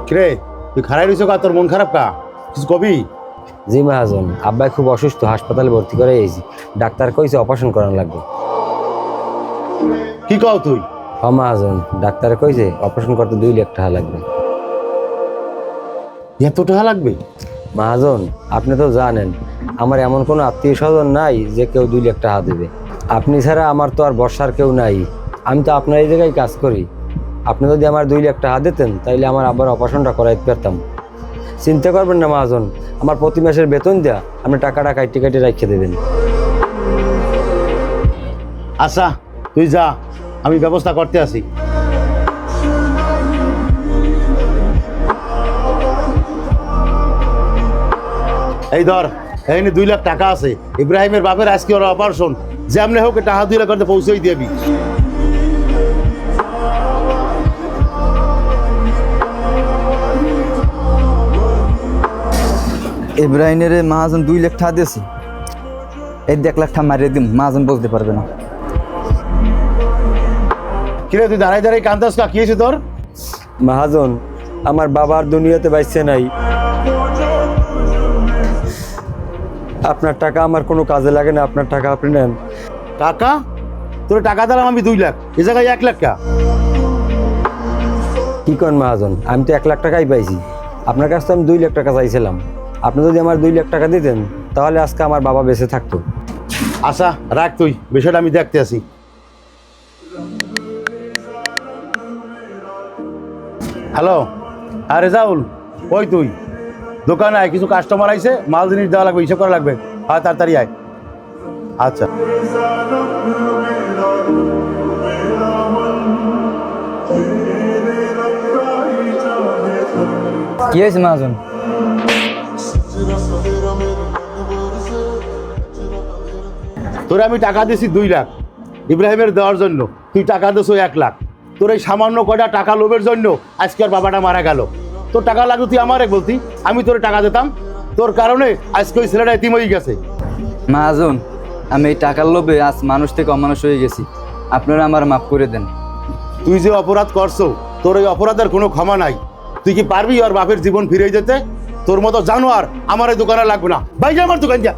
কিরে তুই খারাই রইছ কা? তোর মন খারাপ কা? কিছু কবি? জি মহাজন, আব্বাই খুব অসুস্থ, হাসপাতালে ভর্তি করে এসেছি। ডাক্তার কইছে অপারেশন করানো লাগবে। কি কও তুই? হ মহাজন, ডাক্তার কইছে অপারেশন করতে 2 লাখ টাকা লাগবে। এত টাকা লাগবে? মহাজন, আপনি তো জানেন আমার এমন কোনো আত্মীয় স্বজন নাই যে কেউ 2 লাখ টাকা দেবে। আপনি ছাড়া আমার তো আর বর্ষার কেউ নাই। আমি তো আপনার এই জায়গায় কাজ করি। আপনি যদি আমার 2 লাখ টাকা দিতেন তাইলে আমার আবার অপারেশনটা করাইতে পারতাম। চিন্তা করবেন না মহাজন, আমার প্রতি মাসের বেতন দেয়া আপনি টাকাটা কাইটে কাইটে রাখিয়ে দেবেন। আচ্ছা তুই যা, আমি ব্যবস্থা করতে আসি। এই ধর, এখানে 2 লাখ টাকা আছে। ইব্রাহিমের বাপের আজকে ওরা অপারেশন, যেমনি হোক টাকা 2 লাখ করতে পৌঁছেই দিবি। ইব্রাহিমের মহাজন 2 লাখ টাকা দিয়েছে। এই 1 লাখ টাকা মারিয়ে দিম, মহাজন বলতে পারবে না। কিরে তুই দাঁড়াই দাঁড়াই কান্দাস কা? কি হয়েছে তোর? মহাজন, আমার বাবার দুনিয়াতে বাইছে নাই। আপনার টাকা আমার কোনো কাজে লাগে না, আপনার টাকা আপনি নেন। টাকা? তোর টাকা দিলাম আমি 2 লাখ, এ জায়গায় 1 লাখ কা? কি করেন মহাজন, আমি তো 1 লাখ টাকাই পাইছি। আপনার কাছ থেকে আমি 2 লাখ টাকা চাইছিলাম। আপনি যদি আমার 2 লাখ টাকা দিতেন তাহলে আজকে আমার বাবা বেঁচে থাকতো। আচ্ছা রাখ, তুই বিষয়টা আমি দেখতে আসি। হ্যালো, হ্যাঁ রেজাউল, ওই তুই দোকানে আয়, কিছু কাস্টমার আইছে, মাল জিনিস দেওয়া লাগবে, হিসাব করা লাগবে। হ্যাঁ তাড়াতাড়ি আয়। আচ্ছা। কি হয়েছে মহাজন? তোরে আমি টাকা দিয়েছি 2 লাখ ইব্রাহিমের দেওয়ার জন্য, তুই টাকা দিস 1 লাখ। তোর এই সামান্য কয়টা টাকা লোভের জন্য আজকে ওর বাবাটা মারা গেল। তোর টাকা লাগতো তুই আমারে বলতি, আমি তোর টাকা দিতাম। তোর কারণে আজকে ওই ছেলেটা এতিম হয়ে গেছে। মহাজন, আমি এই টাকার লোভে আজ মানুষ থেকে অমানুষ হয়ে গেছি। আপনারা আমার মাফ করে দেন। তুই যে অপরাধ করছো, তোর এই অপরাধের কোনো ক্ষমা নাই। তুই কি পারবি ওর বাপের জীবন ফিরে যেতে? তোর মতো জানোয়ার আমার এই দোকানে লাগবে না, বাইরে আমার দোকান যা।